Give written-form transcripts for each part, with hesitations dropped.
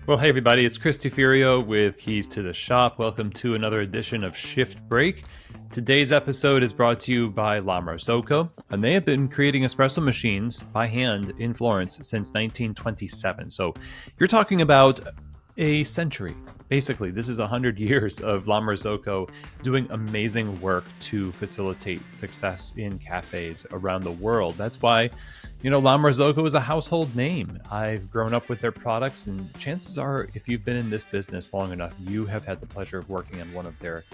Well, hey everybody, it's Chris Furio with Keys to the Shop. Welcome to another edition of Shift Break. Today's episode is brought to you by La Marzocco, and they have been creating espresso machines by hand in Florence since 1927. So you're talking about a century. Basically, this is 100 years of La Marzocco doing amazing work to facilitate success in cafes around the world. That's why La Marzocco is a household name. I've grown up with their products, and chances are, if you've been in this business long enough, you have had the pleasure of working on one of their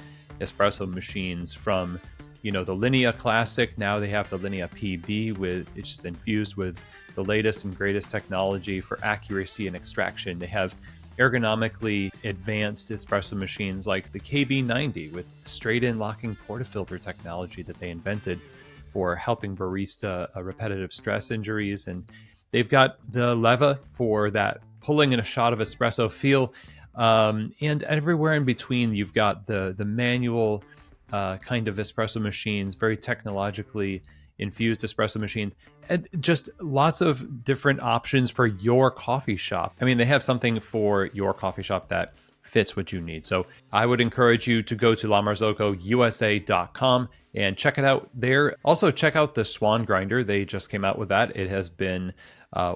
espresso machines from, the Linea Classic. Now they have the Linea PB, it's infused with the latest and greatest technology for accuracy and extraction. They have ergonomically advanced espresso machines like the KB90 with straight-in locking portafilter technology that they invented for helping barista repetitive stress injuries. And they've got the leva for that pulling in a shot of espresso feel. And everywhere in between, you've got the manual kind of espresso machines, very technologically infused espresso machines, and just lots of different options for your coffee shop. I mean, they have something for your coffee shop that fits what you need. So I would encourage you to go to lamarzocousa.com and check it out there. Also, check out the Swan Grinder. They just came out with that. It has been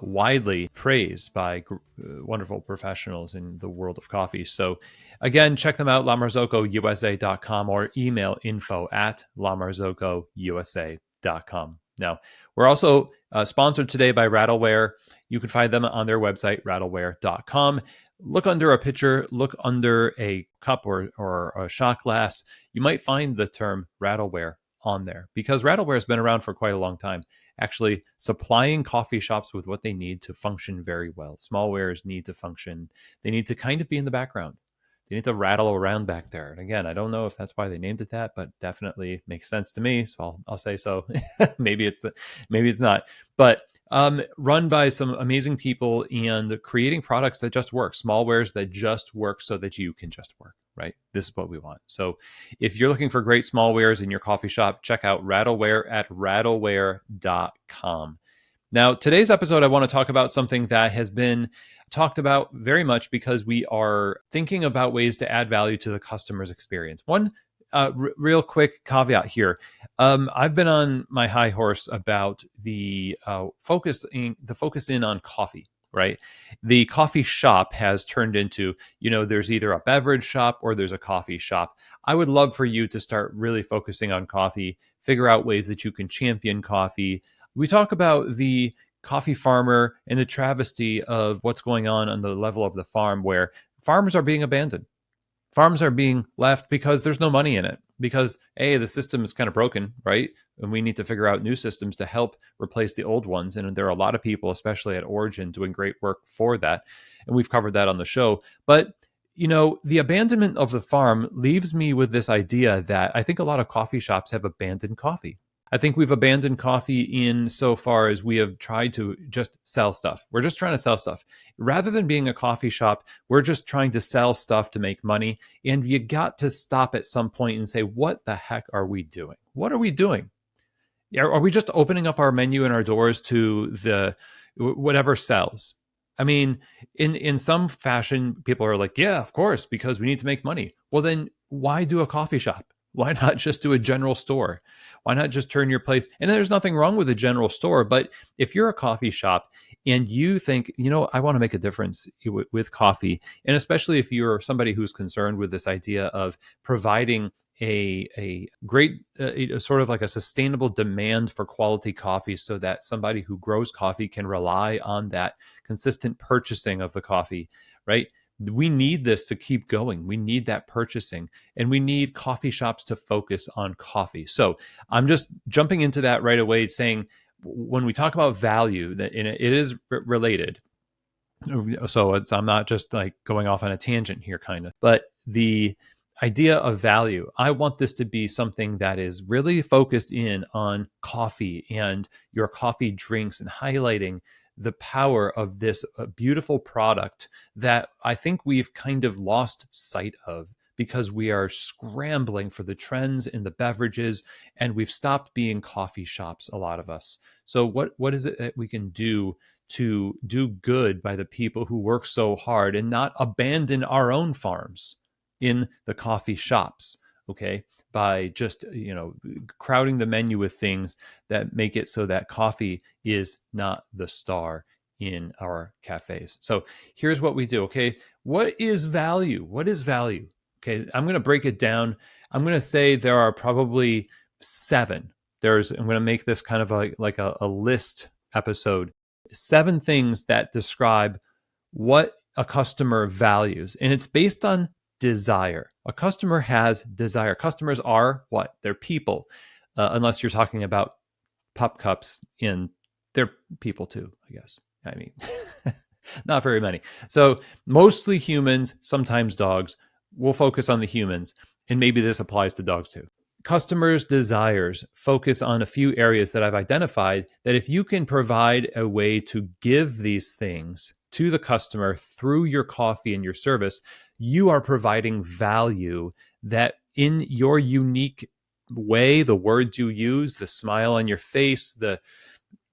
widely praised by wonderful professionals in the world of coffee. So again, check them out, lamarzocousa.com, or email info@lamarzocousa.com. Now, we're also sponsored today by Rattleware. You can find them on their website, rattleware.com. Look under a pitcher, look under a cup or a shot glass. You might find the term Rattleware on there because Rattleware has been around for quite a long time, actually supplying coffee shops with what they need to function very well. Smallwares need to function. They need to kind of be in the background. They need to rattle around back there. And again, I don't know if that's why they named it that, but definitely makes sense to me. So I'll say so. maybe it's not. But run by some amazing people and creating products that just work, smallwares that just work so that you can just work, right? This is what we want. So if you're looking for great smallwares in your coffee shop, check out Rattleware at rattleware.com. Now, today's episode, I want to talk about something that has been talked about very much because we are thinking about ways to add value to the customer's experience. One real quick caveat here. I've been on my high horse about the focus in on coffee, right? The coffee shop has turned into, there's either a beverage shop or there's a coffee shop. I would love for you to start really focusing on coffee, figure out ways that you can champion coffee. We talk about the coffee farmer and the travesty of what's going on the level of the farm, where farmers are being abandoned. Farms are being left because there's no money in it, because the system is kind of broken, right? And we need to figure out new systems to help replace the old ones. And there are a lot of people, especially at Origin, doing great work for that. And we've covered that on the show. But the abandonment of the farm leaves me with this idea that I think a lot of coffee shops have abandoned coffee. I think we've abandoned coffee in so far as we have tried to just sell stuff. We're just trying to sell stuff. Rather than being a coffee shop, we're just trying to sell stuff to make money. And you got to stop at some point and say, what the heck are we doing? What are we doing? Are we just opening up our menu and our doors to the whatever sells? I mean, in some fashion, people are like, yeah, of course, because we need to make money. Well, then why do a coffee shop? Why not just do a general store? Why not just turn your place? And there's nothing wrong with a general store, but if you're a coffee shop and you think, I want to make a difference with coffee, and especially if you're somebody who's concerned with this idea of providing a great sort of like a sustainable demand for quality coffee so that somebody who grows coffee can rely on that consistent purchasing of the coffee, right? We need this to keep going. We need that purchasing, and we need coffee shops to focus on coffee. So I'm just jumping into that right away, saying when we talk about value, that it is related. So I'm not just like going off on a tangent here, kind of, but the idea of value, I want this to be something that is really focused in on coffee and your coffee drinks and highlighting the power of this beautiful product that I think we've kind of lost sight of because we are scrambling for the trends in the beverages and we've stopped being coffee shops, a lot of us. So what is it that we can do to do good by the people who work so hard and not abandon our own farms in the coffee shops, okay? By just, crowding the menu with things that make it so that coffee is not the star in our cafes. So here's what we do, okay? What is value? What is value? Okay, I'm going to break it down. I'm going to say there are probably 7. I'm going to make this kind of like a list episode. 7 things that describe what a customer values, and it's based on desire. A customer has desire. Customers are what? They're people, unless you're talking about pup cups, and they're people too, I guess. I mean, not very many. So mostly humans, sometimes dogs. We'll focus on the humans, and maybe this applies to dogs too. Customers' desires focus on a few areas that I've identified that if you can provide a way to give these things to the customer through your coffee and your service, you are providing value that in your unique way, the words you use, the smile on your face, the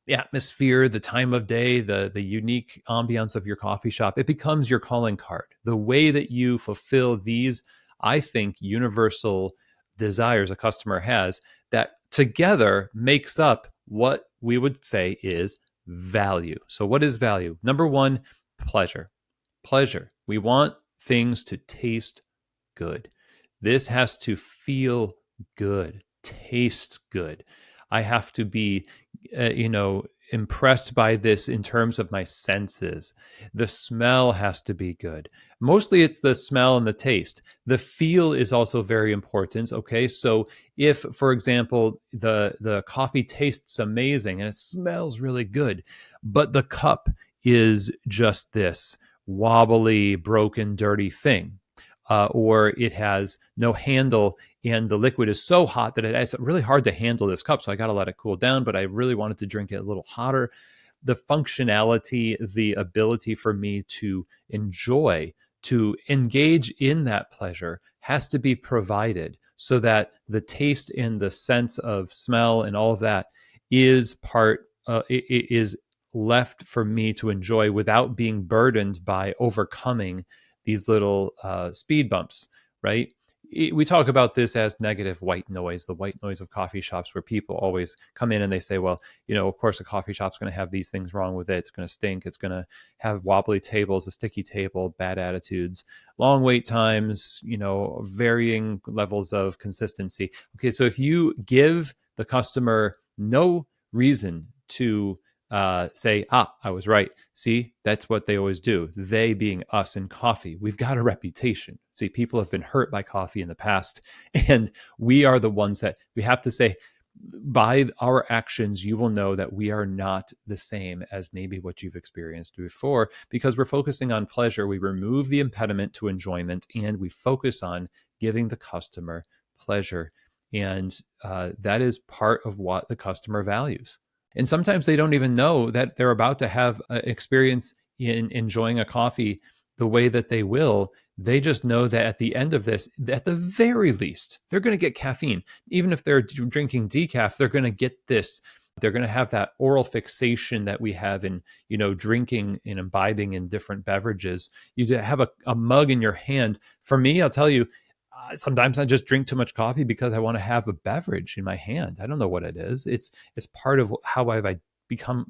atmosphere, the time of day, the unique ambiance of your coffee shop, it becomes your calling card. The way that you fulfill these, I think, universal desires a customer has, that together makes up what we would say is value. So what is value? Number 1, pleasure. Pleasure. We want things to taste good. This has to feel good, taste good. I have to be, impressed by this in terms of my senses. The smell has to be good. Mostly it's the smell and the taste. The feel is also very important. Okay. So if, for example, the coffee tastes amazing and it smells really good, but the cup is just this wobbly, broken, dirty thing, or it has no handle and the liquid is so hot that it's really hard to handle this cup. So I got to let it cool down, but I really wanted to drink it a little hotter. The functionality, the ability for me to enjoy, to engage in that pleasure has to be provided so that the taste and the sense of smell and all of that is is left for me to enjoy without being burdened by overcoming these little speed bumps, right? We talk about this as negative white noise, the white noise of coffee shops, where people always come in and they say, well, of course, a coffee shop's going to have these things wrong with it. It's going to stink. It's going to have wobbly tables, a sticky table, bad attitudes, long wait times, varying levels of consistency. Okay, so if you give the customer no reason to say, I was right. See, that's what they always do. They being us in coffee. We've got a reputation. See, people have been hurt by coffee in the past. And we are the ones that we have to say, by our actions, you will know that we are not the same as maybe what you've experienced before, because we're focusing on pleasure. We remove the impediment to enjoyment and we focus on giving the customer pleasure. And that is part of what the customer values. And sometimes they don't even know that they're about to have an experience in enjoying a coffee the way that they will. They just know that at the end of this, at the very least, they're going to get caffeine. Even if they're drinking decaf, they're going to get this. They're going to have that oral fixation that we have in, drinking and imbibing in different beverages. You have a mug in your hand. For me, I'll tell you, sometimes I just drink too much coffee because I want to have a beverage in my hand. I don't know what it is. It's part of how I've become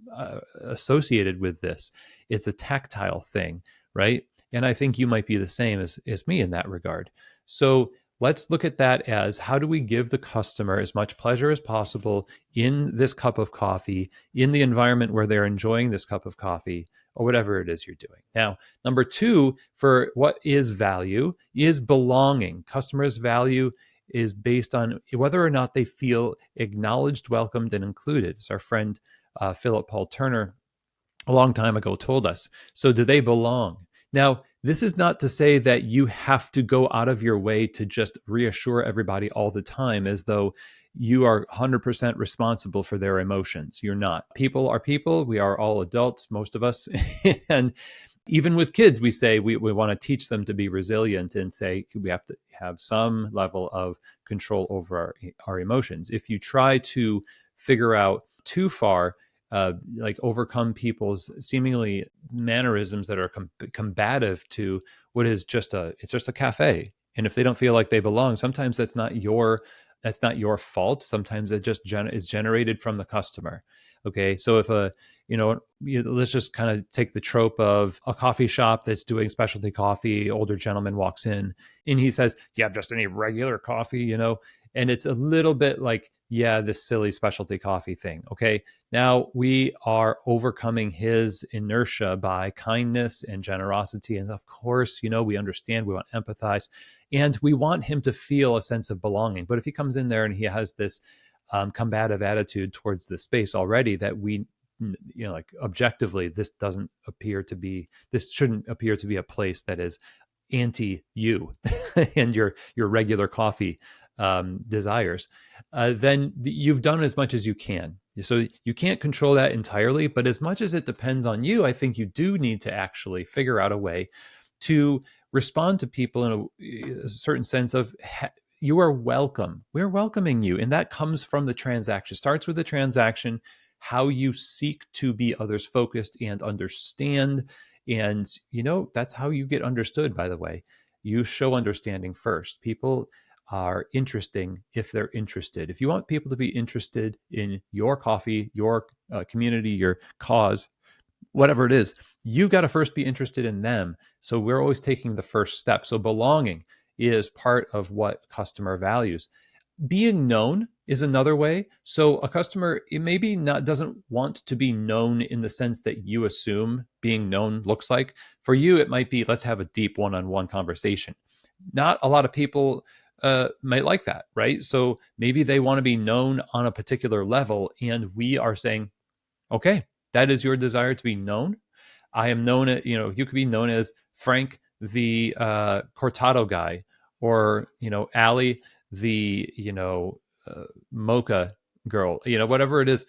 associated with this. It's a tactile thing, right? And I think you might be the same as me in that regard. So let's look at that as, how do we give the customer as much pleasure as possible in this cup of coffee, in the environment where they're enjoying this cup of coffee, or whatever it is you're doing. Now, number 2, for what is value, is belonging. Customers' value is based on whether or not they feel acknowledged, welcomed, and included, as our friend Philip Paul Turner a long time ago told us. So do they belong? Now, this is not to say that you have to go out of your way to just reassure everybody all the time as though you are 100% responsible for their emotions. You're not. People are people. We are all adults, most of us. And even with kids, we say we want to teach them to be resilient and say we have to have some level of control over our emotions. If you try to figure out too far like overcome people's seemingly mannerisms that are combative to what is just it's just a cafe. And if they don't feel like they belong, sometimes that's not your fault. Sometimes it just is generated from the customer. Okay, so if let's just kind of take the trope of a coffee shop that's doing specialty coffee. Older gentleman walks in and he says, "You have just any regular coffee?" And it's a little bit like, yeah, this silly specialty coffee thing. Okay, now we are overcoming his inertia by kindness and generosity. And of course, we understand, we want to empathize, and we want him to feel a sense of belonging. But if he comes in there and he has this combative attitude towards the space already, that like objectively, this shouldn't appear to be a place that is anti you and your regular coffee desires, then you've done as much as you can. So you can't control that entirely, but as much as it depends on you, I think you do need to actually figure out a way to respond to people in a certain sense of, you are welcome. We're welcoming you. And that comes from the transaction. Starts with the transaction, how you seek to be others focused and understand. And, that's how you get understood, by the way. You show understanding first. People are interesting if they're interested. If you want people to be interested in your coffee, your community, your cause, whatever it is, you got to first be interested in them. So we're always taking the first step. So belonging is part of what customer values. Being known is another way. So a customer, it maybe not doesn't want to be known in the sense that you assume being known looks like. For you, it might be, let's have a deep one-on-one conversation. Not a lot of people might like that, right? So maybe they want to be known on a particular level, and we are saying, okay, that is your desire to be known. I am known as, you could be known as Frank, the cortado guy, or, Allie, the, mocha girl, whatever it is.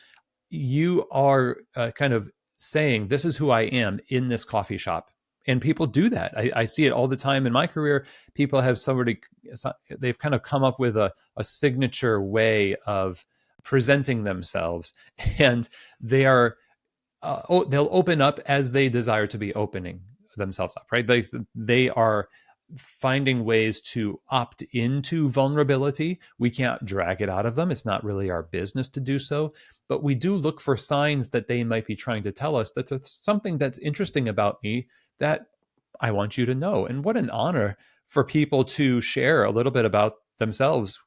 You are kind of saying, this is who I am in this coffee shop. And people do that. I see it all the time in my career. People have they've kind of come up with a signature way of presenting themselves, and they are they'll open up as they desire to be opening themselves up, right? They are finding ways to opt into vulnerability. We can't drag it out of them. It's not really our business to do so, but we do look for signs that they might be trying to tell us that there's something that's interesting about me that I want you to know. And what an honor for people to share a little bit about themselves,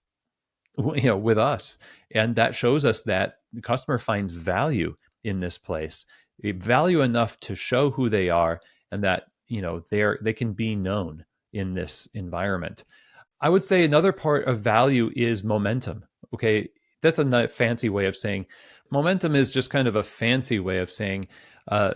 with us. And that shows us that the customer finds value in this place, value enough to show who they are, and that they can be known in this environment. I would say another part of value is momentum. Okay, that's a fancy way of saying momentum is just kind of a fancy way of saying,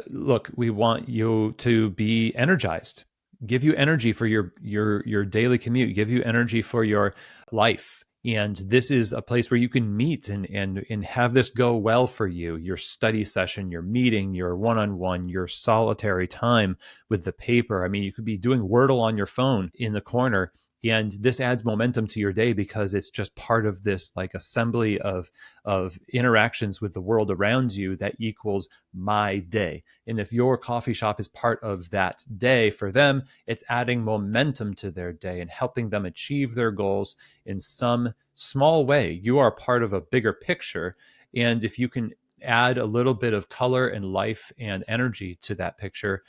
look, we want you to be energized, give you energy for your daily commute, give you energy for your life. And this is a place where you can meet and have this go well for you. Your study session, your meeting, your one-on-one, your solitary time with the paper. I mean, you could be doing Wordle on your phone in the corner, and this adds momentum to your day because it's just part of this like assembly of interactions with the world around you that equals my day. And if your coffee shop is part of that day for them, it's adding momentum to their day and helping them achieve their goals in some small way. You are part of a bigger picture. And if you can add a little bit of color and life and energy to that picture,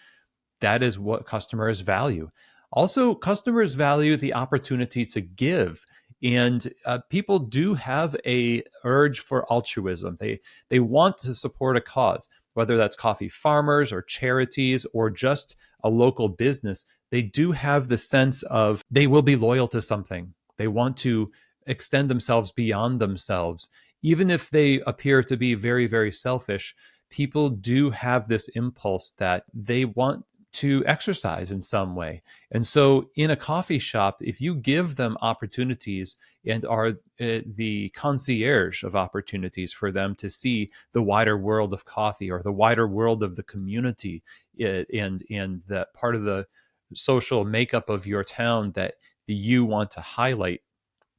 that is what customers value. Also, customers value the opportunity to give. And people do have a urge for altruism. They want to support a cause, whether that's coffee farmers or charities or just a local business. They do have the sense of they will be loyal to something. They want to extend themselves beyond themselves. Even if they appear to be very, very selfish, people do have this impulse that they want to exercise in some way. And so in a coffee shop, if you give them opportunities and are the concierge of opportunities for them to see the wider world of coffee or the wider world of the community, and that part of the social makeup of your town that you want to highlight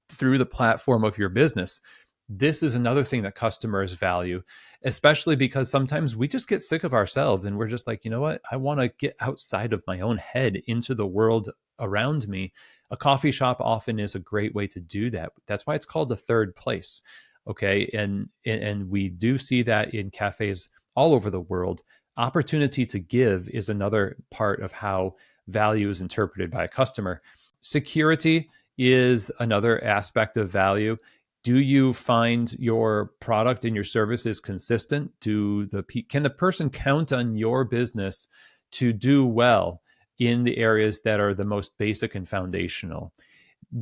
through the platform of your business, This is another thing that customers value, especially because sometimes we just get sick of ourselves and we're just like, you know what? I want to get outside of my own head into the world around me. A coffee shop often is a great way to do that. That's why it's called the third place. Okay. And we do see that in cafes all over the world. Opportunity to give is another part of how value is interpreted by a customer. Security is another aspect of value. Do you find your product and your service is consistent? Can the person count on your business to do well in the areas that are the most basic and foundational?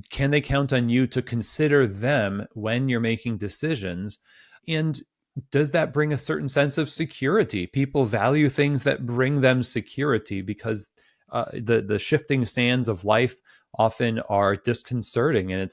Can they count on you to consider them when you're making decisions? And does that bring a certain sense of security? People value things that bring them security because the shifting sands of life often are disconcerting, and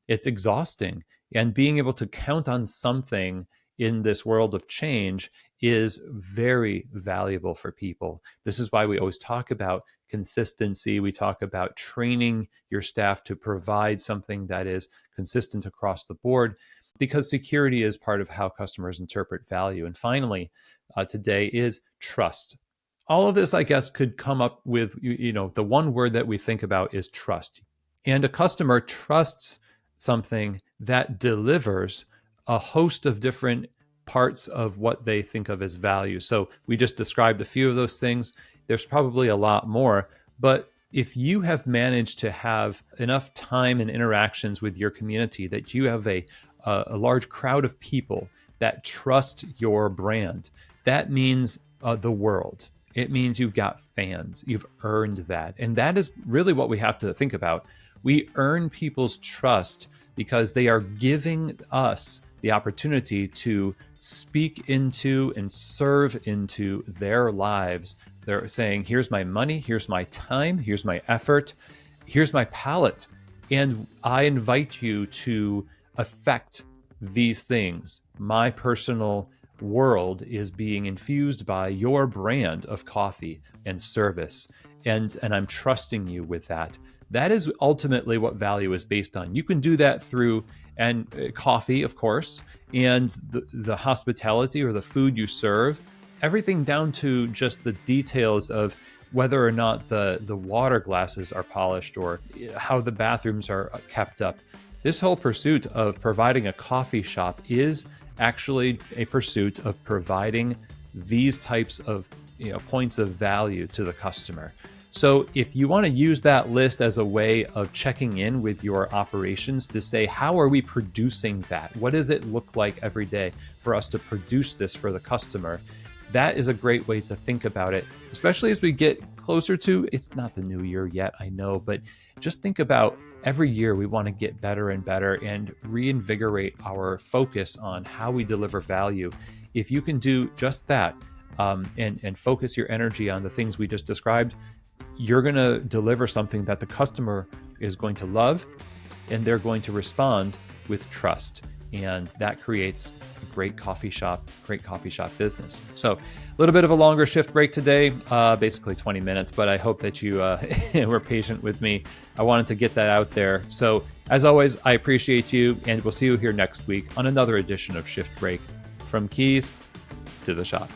it's exhausting. And being able to count on something in this world of change is very valuable for people. This is why we always talk about consistency. We talk about training your staff to provide something that is consistent across the board, because security is part of how customers interpret value. And finally, today is trust. All of this, I guess, could come up with, the one word that we think about is trust. And a customer trusts something that delivers a host of different parts of what they think of as value. So we just described a few of those things. There's probably a lot more, but if you have managed to have enough time and interactions with your community that you have a large crowd of people that trust your brand, that means the world. It means you've got fans. You've earned that. And that is really what we have to think about. We earn people's trust because they are giving us the opportunity to speak into and serve into their lives. They're saying, here's my money, here's my time, here's my effort, here's my palette. And I invite you to affect these things. My personal world is being infused by your brand of coffee and service. And I'm trusting you with that. That is ultimately what value is based on. You can do that through coffee, of course, and the hospitality or the food you serve, everything down to just the details of whether or not the water glasses are polished or how the bathrooms are kept up. This whole pursuit of providing a coffee shop is actually a pursuit of providing these types of points of value to the customer. So if you want to use that list as a way of checking in with your operations to say, how are we producing that? What does it look like every day for us to produce this for the customer? That is a great way to think about it, especially as we get closer to, it's not the new year yet, I know, but just think about every year we want to get better and better and reinvigorate our focus on how we deliver value. If you can do just that and focus your energy on the things we just described, you're going to deliver something that the customer is going to love, and they're going to respond with trust. And that creates a great coffee shop business. So a little bit of a longer shift break today, basically 20 minutes, but I hope that you were patient with me. I wanted to get that out there. So as always, I appreciate you, and we'll see you here next week on another edition of Shift Break, from keys to the shop.